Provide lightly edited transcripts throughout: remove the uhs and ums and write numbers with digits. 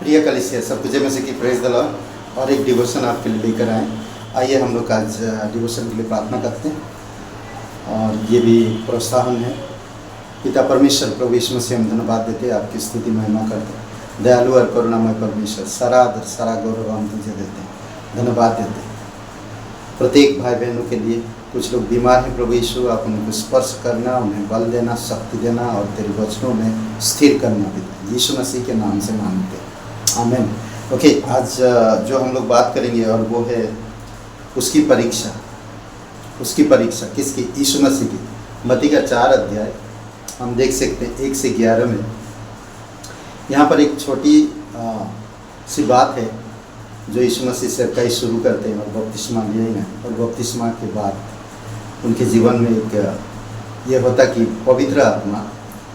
प्रिय कलीसिया, सबको जय मसीह की प्रेज द लॉर्ड। और एक डिवोशन आपके लिए लेकर आए। आइए हम लोग आज डिवोशन के लिए प्रार्थना करते हैं और ये भी प्रोत्साहन है। पिता परमेश्वर प्रभु यीशु मसीह हम धन्यवाद देते हैं, आपकी स्तुति महिमा करते हैं। दयालु और करुणामय परमेश्वर, सारा आदर सारा गौरव हम तुझे देते हैं, धन्यवाद देते हैं प्रत्येक भाई बहनों के लिए। कुछ लोग बीमार हैं प्रभु यीशु, आप उनको स्पर्श करना, उन्हें बल देना, शक्ति देना और तेरे वचनों में स्थिर करना पिता, यीशु मसीह के नाम से मांगते हैं, आमीन। ओके, आज जो हम लोग बात करेंगे और वो है उसकी परीक्षा। उसकी परीक्षा किसकी? यीशु मसीह की। मत्ती का 4 अध्याय हम देख सकते हैं 1 से 11 में। यहाँ पर एक छोटी सी बात है जो यीशु मसीह से कई शुरू करते हैं और बपतिस्मा लिए हैं। और बपतिस्मा के बाद उनके जीवन में एक ये होता कि पवित्र आत्मा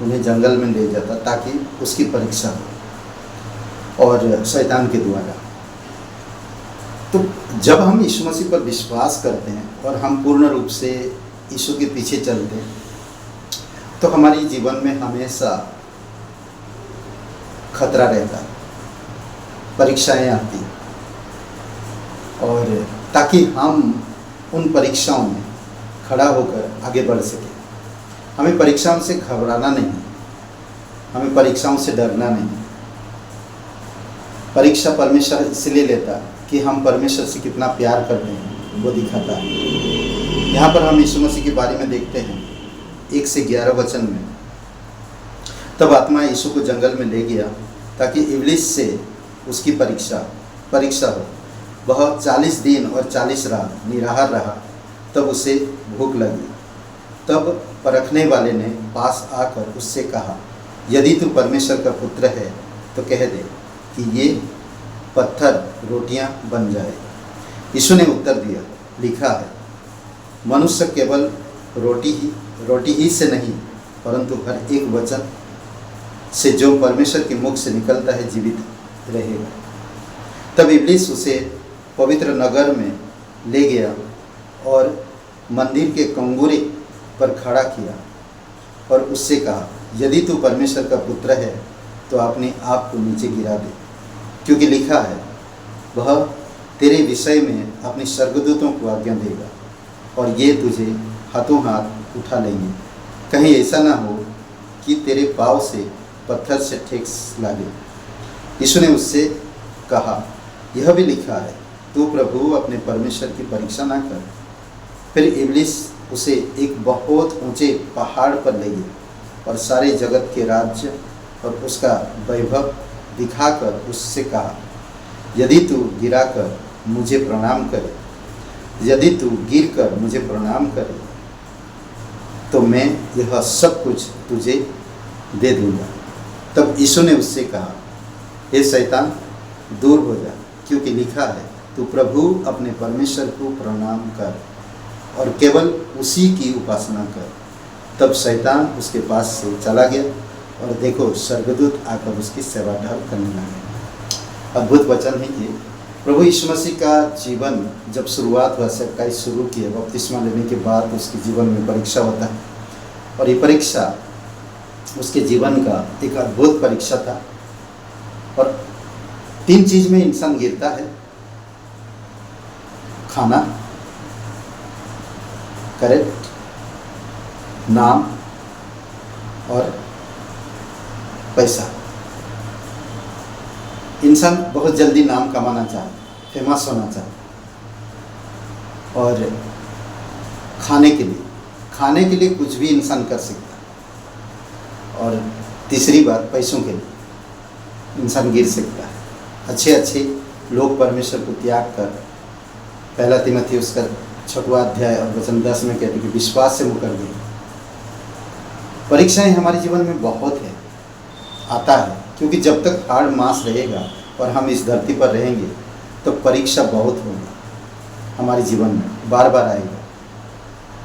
उन्हें जंगल में ले जाता ताकि उसकी परीक्षा हो और शैतान के द्वारा। तो जब हम यीशु मसीह पर विश्वास करते हैं और हम पूर्ण रूप से यीशु के पीछे चलते हैं तो हमारे जीवन में हमेशा खतरा रहता है, परीक्षाएं आती हैं, और ताकि हम उन परीक्षाओं में खड़ा होकर आगे बढ़ सकें। हमें परीक्षाओं से घबराना नहीं, हमें परीक्षाओं से डरना नहीं। परीक्षा परमेश्वर इसलिए लेता कि हम परमेश्वर से कितना प्यार करते हैं वो दिखाता है। यहाँ पर हम यीशु मसीह के बारे में देखते हैं 1 से 11 वचन में। तब आत्मा यीशु को जंगल में ले गया ताकि इब्लीस से उसकी परीक्षा हो। वह 40 दिन और 40 रात निराहार रहा। तब उसे भूख लगी। तब परखने वाले ने पास आकर उससे कहा, यदि तू परमेश्वर का पुत्र है तो कह दे कि ये पत्थर रोटियां बन जाए। यीशु ने उत्तर दिया, लिखा है, मनुष्य केवल रोटी ही से नहीं परंतु हर एक वचन से जो परमेश्वर के मुख से निकलता है जीवित रहेगा। तब इब्लीस उसे पवित्र नगर में ले गया और मंदिर के कंगूरे पर खड़ा किया और उससे कहा, यदि तू परमेश्वर का पुत्र है तो अपने आप को नीचे गिरा दे, क्योंकि लिखा है, वह तेरे विषय में अपने स्वर्गदूतों को आज्ञा देगा और ये तुझे हाथों हाथ उठा लेंगे, कहीं ऐसा ना हो कि तेरे पाँव से पत्थर से ठेस लागे। यीशु ने उससे कहा, यह भी लिखा है, तू प्रभु अपने परमेश्वर की परीक्षा ना कर। फिर इब्लीस उसे एक बहुत ऊंचे पहाड़ पर ले गया और सारे जगत के राज्य और उसका वैभव दिखाकर उससे कहा, यदि तू गिरकर मुझे प्रणाम करे तो मैं यह सब कुछ तुझे दे दूंगा। तब यीशु ने उससे कहा, हे शैतान, दूर हो जा, क्योंकि लिखा है, तू प्रभु अपने परमेश्वर को प्रणाम कर और केवल उसी की उपासना कर। तब शैतान उसके पास से चला गया और देखो, स्वर्गदूत आकर उसकी सेवा करने लगे। अद्भुत वचन है ये। प्रभु यीशु मसीह का जीवन जब शुरुआत हुआ, सेवकाई शुरू की, बपतिस्मा लेने के बाद उसके जीवन में परीक्षा होता है और ये परीक्षा उसके जीवन का एक अद्भुत परीक्षा था। और 3 चीज में इंसान गिरता है, खाना, करेक्ट, नाम और पैसा। इंसान बहुत जल्दी नाम कमाना चाहे, फेमस होना चाहे, और खाने के लिए कुछ भी इंसान कर सकता है। और तीसरी बात, पैसों के लिए इंसान गिर सकता है। अच्छे लोग परमेश्वर को त्याग कर, 1 तीमुथियुस उसका 6वां अध्याय और वचन 10 में कहते कि विश्वास से मुकर गए। परीक्षाएं हमारे जीवन में बहुत है, आता है, क्योंकि जब तक हाड़ मांस रहेगा और हम इस धरती पर रहेंगे तो परीक्षा बहुत होगा हमारे जीवन में, बार बार आएगा।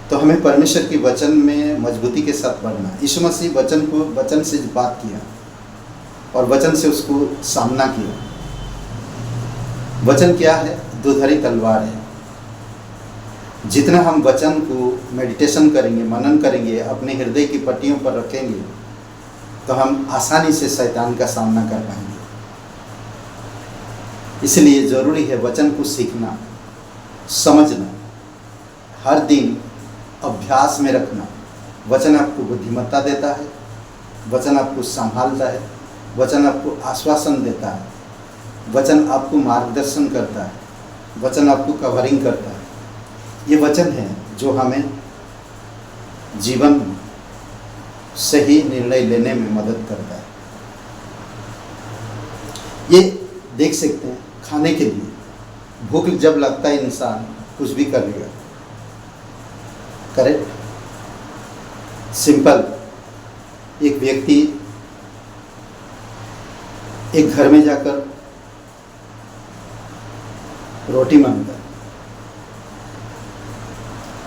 तो हमें परमेश्वर के वचन में मजबूती के साथ बढ़ना। यीशु मसीह वचन से बात किया और वचन से उसको सामना किया। वचन क्या है? दुधारी तलवार है। जितना हम वचन को मेडिटेशन करेंगे, मनन करेंगे, अपने हृदय की पट्टियों पर रखेंगे तो हम आसानी से शैतान का सामना कर पाएंगे। इसलिए ज़रूरी है वचन को सीखना, समझना, हर दिन अभ्यास में रखना। वचन आपको बुद्धिमत्ता देता है, वचन आपको संभालता है, वचन आपको आश्वासन देता है, वचन आपको मार्गदर्शन करता है, वचन आपको कवरिंग करता है। ये वचन है जो हमें जीवन में सही निर्णय लेने में मदद करता है। ये देख सकते हैं, खाने के लिए भूख जब लगता है इंसान कुछ भी कर लेगा, करेक्ट? सिंपल, एक व्यक्ति एक घर में जाकर रोटी मांगता है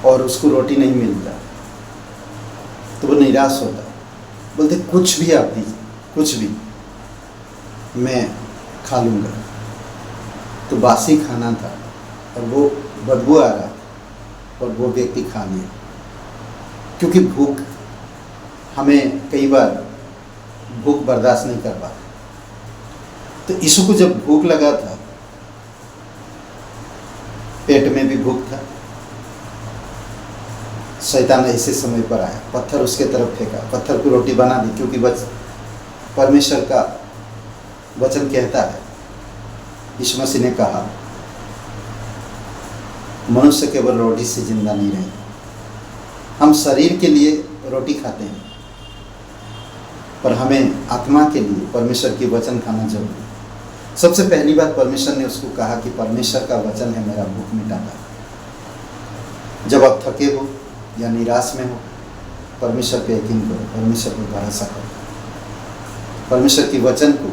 और उसको रोटी नहीं मिलता तो वो निराश होता है, बोलते कुछ भी आप दीजिए, कुछ भी, मैं खा लूँगा। तो बासी खाना था और वो बदबू आ रहा था और वो व्यक्ति खा लिया, क्योंकि भूख, हमें कई बार भूख बर्दाश्त नहीं कर पाते। तो यीशु को जब भूख लगा था, पेट में भी भूख था, शैतान ऐसे समय पर आया, पत्थर उसके तरफ फेंका, पत्थर को रोटी बना दी, क्योंकि परमेश्वर का वचन कहता है, यीशु मसीह ने कहा, मनुष्य केवल रोटी से जिंदा नहीं रहेगा। हम शरीर के लिए रोटी खाते हैं, पर हमें आत्मा के लिए परमेश्वर की वचन खाना जरूरी है। सबसे पहली बात परमेश्वर ने उसको कहा कि परमेश्वर का वचन है मेरा भूख मिटाता। जब आप थके हो या निराश में हो, परमेश्वर पे यकीन करो, परमेश्वर पर भरोसा करो, परमेश्वर की वचन को,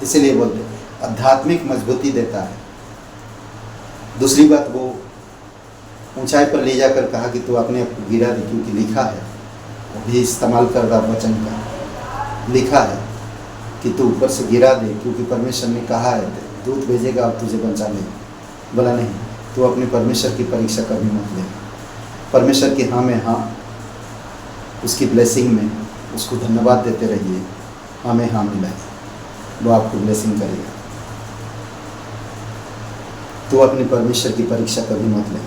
इसीलिए बोलते आध्यात्मिक मजबूती देता है। दूसरी बात, वो ऊंचाई पर ले जाकर कहा कि तू अपने आप को गिरा दे, क्योंकि लिखा है, वो भी इस्तेमाल कर रहा वचन का, लिखा है कि तू ऊपर से गिरा दे, क्योंकि परमेश्वर ने कहा है दूत भेजेगा और तुझे बचा लेगा। बोला नहीं, तू अपने परमेश्वर की परीक्षा कभी मत ले। परमेश्वर की हाँ में हाँ, उसकी ब्लेसिंग में उसको धन्यवाद देते रहिए। हाँ में हाँ मिलाइए, वो आपको ब्लेसिंग करेगा। तो अपने परमेश्वर की परीक्षा कभी मत लें।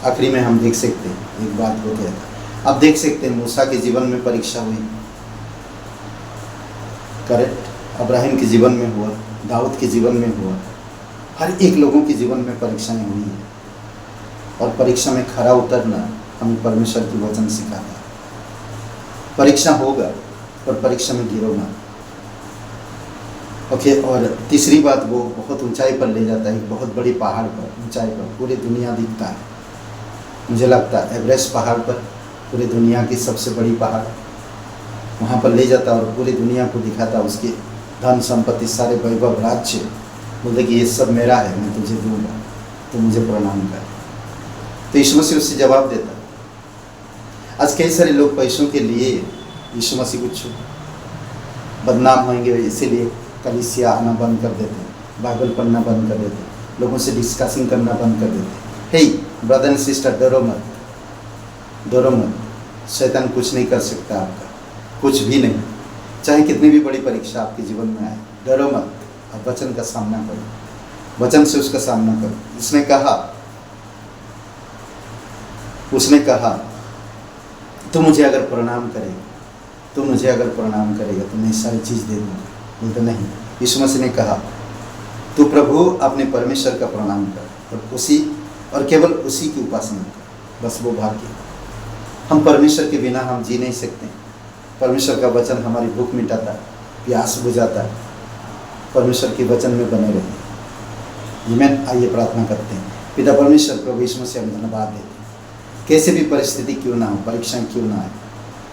आखिरी में हम देख सकते हैं एक बात हो गया था, आप देख सकते हैं मूसा के जीवन में परीक्षा हुई, करेक्ट? अब्राहिम के जीवन में हुआ, दाऊद के जीवन में हुआ, हर एक लोगों के जीवन में परीक्षाएं हुई है। और परीक्षा में खरा उतरना हमें परमेश्वर की वचन सिखाता है। परीक्षा होगा पर परीक्षा में गिरो ना। ओके, और तीसरी बात, वो बहुत ऊंचाई पर ले जाता है, बहुत बड़ी पहाड़ पर, ऊंचाई पर पूरी दुनिया दिखता है। मुझे लगता है एवरेस्ट पहाड़ पर, पूरी दुनिया की सबसे बड़ी पहाड़, वहाँ पर ले जाता और पूरी दुनिया को दिखाता, उसकी धन संपत्ति, सारे वैभव, राज्य, बोलते कि ये सब मेरा है, मैं तुझे दूंगा, तो मुझे प्रणाम कर। तो यीशु मसीह उससे जवाब देता। आज कई सारे लोग पैसों के लिए यीशु मसीह को बदनाम होंगे, इसीलिए कलीसिया आना बंद कर देते हैं, बाइबल पढ़ना बंद कर देते हैं, लोगों से डिस्कसिंग करना बंद कर देते हैं। हे ब्रदर एंड सिस्टर, डरो मत, डरो मत, शैतान कुछ नहीं कर सकता आपका, कुछ भी नहीं, चाहे कितनी भी बड़ी परीक्षा आपके जीवन में आए, डरो मत। अब वचन का सामना करो, वचन से उसका सामना करो। उसने कहा तू मुझे अगर प्रणाम करेगा, तू मुझे अगर प्रणाम करेगा तो मैं सारी चीज़ दे दूँगा। बोलते नहीं, यीशु मसीह ने कहा तू प्रभु अपने परमेश्वर का प्रणाम कर और केवल उसी की उपासना कर, बस वो भाग्य। हम परमेश्वर के बिना हम जी नहीं सकते। परमेश्वर का वचन हमारी भूख मिटाता है, प्यास बुझाता है। परमेश्वर के वचन में बने रहिए। आमीन। आइए प्रार्थना करते हैं। पिता परमेश्वर, प्रभु यीशु मसीह, हम धन्यवाद देते हैं। कैसे भी परिस्थिति क्यों ना हो, परीक्षा क्यों ना आए,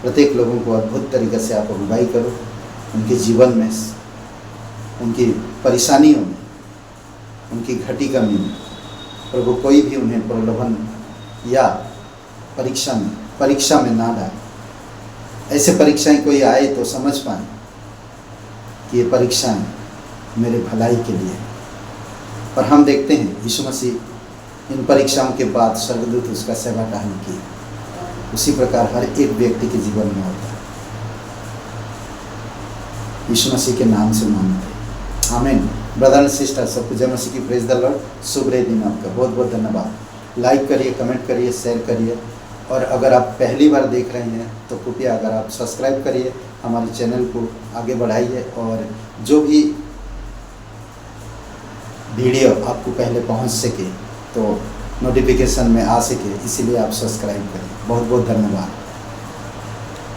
प्रत्येक लोगों को अद्भुत तरीके से आप अगुवाई करो, उनके जीवन में, उनकी परेशानियों में, उनकी घटी कमी में प्रभु कोई भी उन्हें प्रलोभन या परीक्षा में ना डाले। ऐसे परीक्षाएं कोई आए तो समझ पाए कि ये परीक्षाएं मेरे भलाई के लिए। पर हम देखते हैं यीशु मसीह इन परीक्षाओं के बाद स्वर्गदूत उसका सेवा टहल की, उसी प्रकार हर एक व्यक्ति के जीवन में होता है। यीशु मसीह के नाम से मांगते हैं, आमीन। ब्रदर एंड सिस्टर सबको जय मसीह की प्रेज द लॉर्ड। शुभ दिन आपका, बहुत बहुत धन्यवाद। लाइक करिए, कमेंट करिए, शेयर करिए, और अगर आप पहली बार देख रहे हैं तो कृपया अगर आप सब्सक्राइब करिए, हमारे चैनल को आगे बढ़ाइए, और जो भी वीडियो आपको पहले पहुंच सके तो नोटिफिकेशन में आ सके, इसीलिए आप सब्सक्राइब करें। बहुत बहुत धन्यवाद।